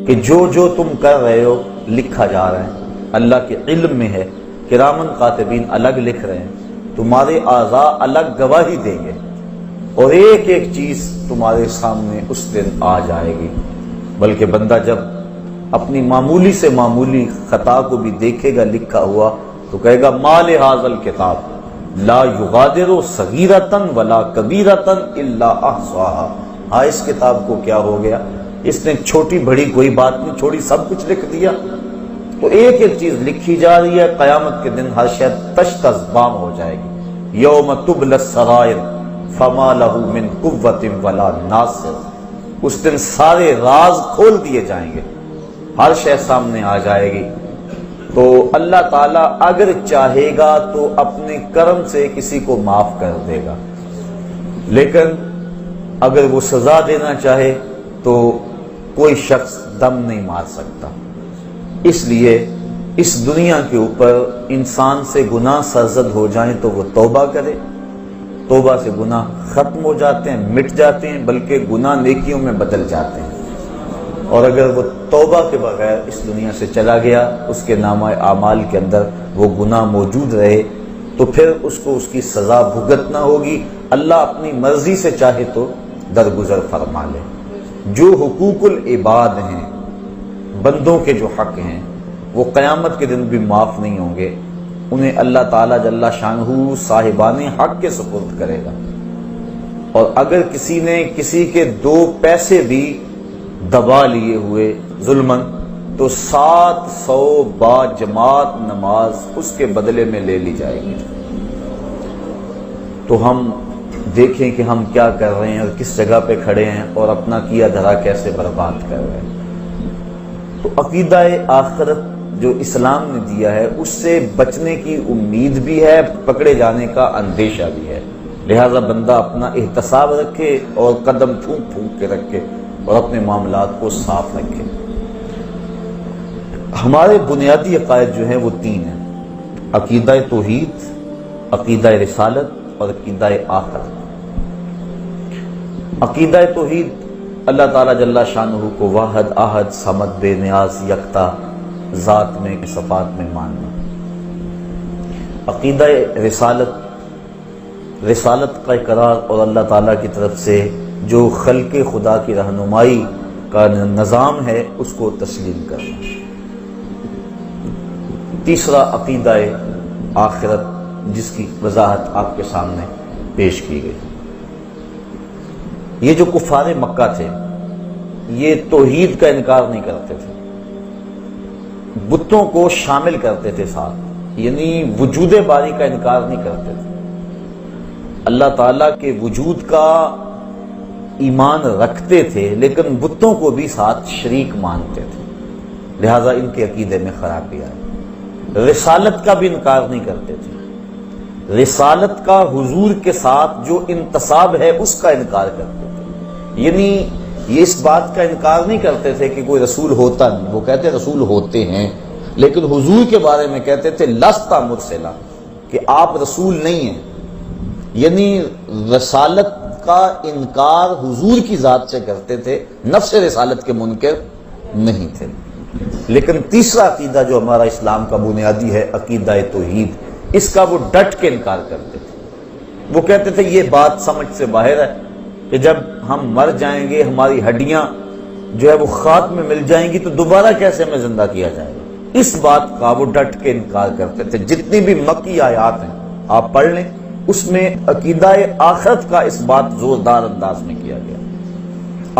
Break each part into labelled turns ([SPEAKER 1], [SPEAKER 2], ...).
[SPEAKER 1] کہ جو تم کر رہے ہو لکھا جا رہا ہے، اللہ کے علم میں ہے، کرامن کاتبین الگ لکھ رہے ہیں، تمہارے اعضاء الگ گواہی دیں گے، اور ایک ایک چیز تمہارے سامنے اس دن آ جائے گی۔ بلکہ بندہ جب اپنی معمولی سے معمولی خطا کو بھی دیکھے گا لکھا ہوا تو کہے گا ما لہذا الکتاب لا یغادر صغیرۃ ولا کبیرۃ الا احصاها، ہاں اس کتاب کو کیا ہو گیا، اس نے چھوٹی بڑی کوئی بات نہیں چھوڑی، سب کچھ لکھ دیا۔ تو ایک ایک چیز لکھی جا رہی ہے، قیامت کے دن ہر شے تش تش بام ہو جائے گی۔ یوم تبلی السرائر فما لہ من قوۃ ولا ناصر، اس دن سارے راز کھول دیے جائیں گے، ہر شے سامنے آ جائے گی۔ تو اللہ تعالیٰ اگر چاہے گا تو اپنے کرم سے کسی کو معاف کر دے گا، لیکن اگر وہ سزا دینا چاہے تو کوئی شخص دم نہیں مار سکتا۔ اس لیے اس دنیا کے اوپر انسان سے گناہ سرزد ہو جائیں تو وہ توبہ کرے، توبہ سے گناہ ختم ہو جاتے ہیں، مٹ جاتے ہیں، بلکہ گناہ نیکیوں میں بدل جاتے ہیں۔ اور اگر وہ توبہ کے بغیر اس دنیا سے چلا گیا، اس کے نامہ اعمال کے اندر وہ گناہ موجود رہے، تو پھر اس کو اس کی سزا بھگتنا ہوگی۔ اللہ اپنی مرضی سے چاہے تو درگزر فرما لے۔ جو حقوق العباد ہیں، بندوں کے جو حق ہیں، وہ قیامت کے دن بھی معاف نہیں ہوں گے، انہیں اللہ تعالیٰ جل شانہ صاحبان حق کے سپرد کرے گا۔ اور اگر کسی نے کسی کے 2 پیسے بھی دبا لیے ہوئے ظلمن، تو 700 با جماعت نماز اس کے بدلے میں لے لی جائے گی۔ تو ہم دیکھیں کہ ہم کیا کر رہے ہیں اور کس جگہ پہ کھڑے ہیں اور اپنا کیا دھرا کیسے برباد کر رہے ہیں۔ تو عقیدہ آخرت جو اسلام نے دیا ہے اس سے بچنے کی امید بھی ہے، پکڑے جانے کا اندیشہ بھی ہے، لہذا بندہ اپنا احتساب رکھے اور قدم پھونک پھونک کے رکھے اور اپنے معاملات کو صاف رکھے۔ ہمارے بنیادی عقائد جو ہیں وہ 3 ہیں، عقیدہ توحید، عقیدہ رسالت اور عقیدہ آخرت۔ عقیدہ توحید اللہ تعالیٰ جل شانہ کو واحد احد صمد بے نیاز یکتا ذات میں صفات میں ماننا۔ عقیدہ رسالت کا اقرار اور اللہ تعالیٰ کی طرف سے جو خلق خدا کی رہنمائی کا نظام ہے اس کو تسلیم کرنا۔ تیسرا عقیدہ آخرت، جس کی وضاحت آپ کے سامنے پیش کی گئی۔ یہ جو کفار مکہ تھے یہ توحید کا انکار نہیں کرتے تھے، بتوں کو شامل کرتے تھے ساتھ، یعنی وجود باری کا انکار نہیں کرتے تھے، اللہ تعالیٰ کے وجود کا ایمان رکھتے تھے لیکن بتوں کو بھی ساتھ شریک مانتے تھے، لہذا ان کے عقیدے میں خرابی آئی۔ رسالت کا بھی انکار نہیں کرتے تھے، رسالت کا حضور کے ساتھ جو انتصاب ہے اس کا انکار کرتے تھے، یعنی یہ اس بات کا انکار نہیں کرتے تھے کہ کوئی رسول ہوتا نہیں، وہ کہتے رسول ہوتے ہیں، لیکن حضور کے بارے میں کہتے تھے لستا مرسلا، کہ آپ رسول نہیں ہیں، یعنی رسالت کا انکار حضور کی ذات سے کرتے تھے، نفس رسالت کے منکر نہیں تھے۔ لیکن تیسرا عقیدہ جو ہمارا اسلام کا بنیادی ہے، عقیدہ توحید، اس کا وہ ڈٹ کے انکار کرتے تھے۔ وہ کہتے تھے یہ بات سمجھ سے باہر ہے کہ جب ہم مر جائیں گے ہماری ہڈیاں جو ہے وہ خاک میں مل جائیں گی تو دوبارہ کیسے ہمیں زندہ کیا جائے گا، اس بات کا وہ ڈٹ کے انکار کرتے تھے۔ جتنی بھی مکی آیات ہیں آپ پڑھ لیں، اس میں عقیدہ آخرت کا اس بات زوردار انداز میں کیا گیا۔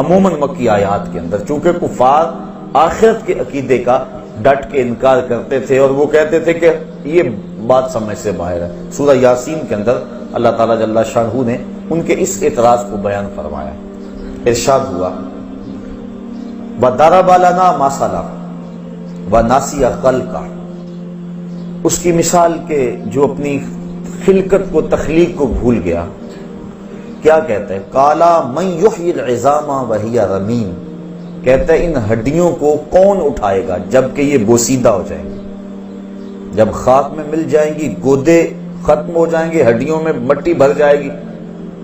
[SPEAKER 1] عموماً مکی آیات کے اندر چونکہ کفار آخرت کے عقیدے کا ڈٹ کے انکار کرتے تھے اور وہ کہتے تھے کہ یہ بات سمجھ سے باہر ہے۔ سورہ یاسین کے اندر اللہ تعالیٰ جل شانہ نے ان کے اس اعتراض کو بیان فرمایا، ارشاد ہوا وَضَرَبَ لَنَا مَثَلًا وَنَسِیَ خَلْقَهُ، اس کی مثال کے جو اپنی خلقت کو تخلیق کو بھول گیا، کیا کہتا ہے قَالَ مَن يُحْيِي الْعِظَامَ وَهِيَ رَمِيمٌ، کہتا ہے ان ہڈیوں کو کون اٹھائے گا جبکہ یہ بوسیدہ ہو جائیں گی، جب خاک میں مل جائیں گی، گودے ختم ہو جائیں گے، ہڈیوں میں مٹی بھر جائے گی،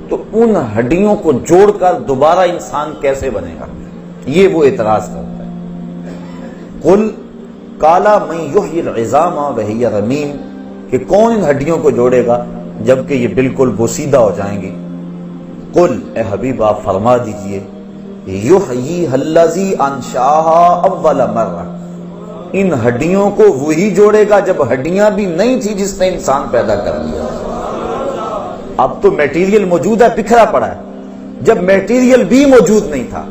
[SPEAKER 1] تو ان ہڈیوں کو جوڑ کر دوبارہ انسان کیسے بنے گا، یہ وہ اعتراض کرتا ہے۔ قل کالا من یحیی العظام وہی رمیم، کہ کون ان ہڈیوں کو جوڑے گا جبکہ یہ بالکل بوسیدہ ہو جائیں گی۔ قل اے حبیب آپ فرما دیجئے یحییھا الذی انشأھا اول مرہ، ان ہڈیوں کو وہی جوڑے گا جب ہڈیاں بھی نہیں تھی جس نے انسان پیدا کر لیا۔ اب تو میٹیریل موجود ہے، بکھرا پڑا ہے، جب میٹیریل بھی موجود نہیں تھا،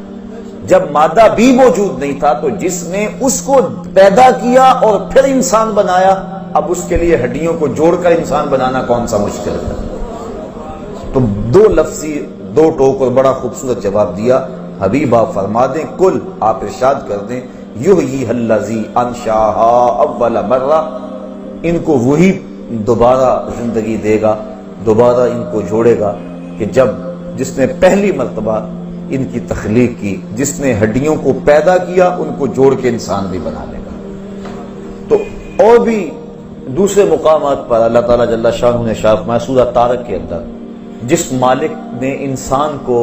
[SPEAKER 1] جب مادہ بھی موجود نہیں تھا، تو جس نے اس کو پیدا کیا اور پھر انسان بنایا، اب اس کے لیے ہڈیوں کو جوڑ کر انسان بنانا کون سا مشکل ہے؟ تو دو لفظی دو ٹوک اور بڑا خوبصورت جواب دیا۔ حبیب آپ فرما دیں، کل آپ ارشاد کر دیں یحییھا الذی انشأھا اول مرہ، ان کو وہی دوبارہ زندگی دے گا، دوبارہ ان کو جوڑے گا کہ جس نے پہلی مرتبہ ان کی تخلیق کی، جس نے ہڈیوں کو پیدا کیا، ان کو جوڑ کے انسان بھی بنا لے گا۔ تو اور بھی دوسرے مقامات پر اللہ تعالیٰ جل شانہ نے ارشاد فرمایا سورہ طارق کے اندر، جس مالک نے انسان کو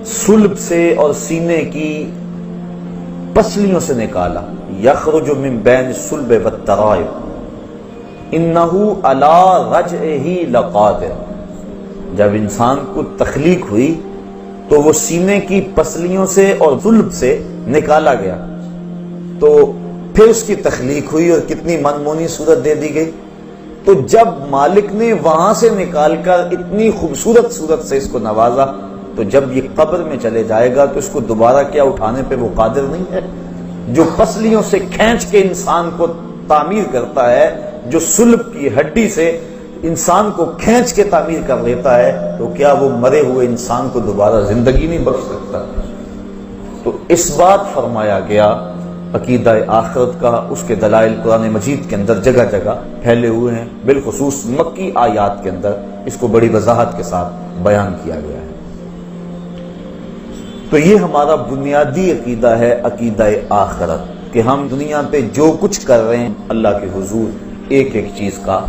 [SPEAKER 1] صلب سے اور سینے کی پسلیوں سے نکالا، یخرج من بین الصلب والترائب انہ علی رجعہ لقادر، جب انسان کو تخلیق ہوئی تو وہ سینے کی پسلیوں سے اور صلب سے نکالا گیا، تو پھر اس کی تخلیق ہوئی اور کتنی منمونی صورت دے دی گئی۔ تو جب مالک نے وہاں سے نکال کر اتنی خوبصورت صورت سے اس کو نوازا، تو جب یہ قبر میں چلے جائے گا تو اس کو دوبارہ کیا اٹھانے پہ وہ قادر نہیں ہے؟ جو پسلیوں سے کھینچ کے انسان کو تعمیر کرتا ہے، جو صلب کی ہڈی سے انسان کو کھینچ کے تعمیر کر لیتا ہے، تو کیا وہ مرے ہوئے انسان کو دوبارہ زندگی نہیں بخش سکتا؟ تو اس بات فرمایا گیا عقیدہ آخرت کا، اس کے دلائل قرآن مجید کے اندر جگہ جگہ پھیلے ہوئے ہیں، بالخصوص مکی آیات کے اندر اس کو بڑی وضاحت کے ساتھ بیان کیا گیا ہے۔ تو یہ ہمارا بنیادی عقیدہ ہے، عقیدہ آخرت، کہ ہم دنیا پہ جو کچھ کر رہے ہیں اللہ کے حضور ایک ایک چیز کا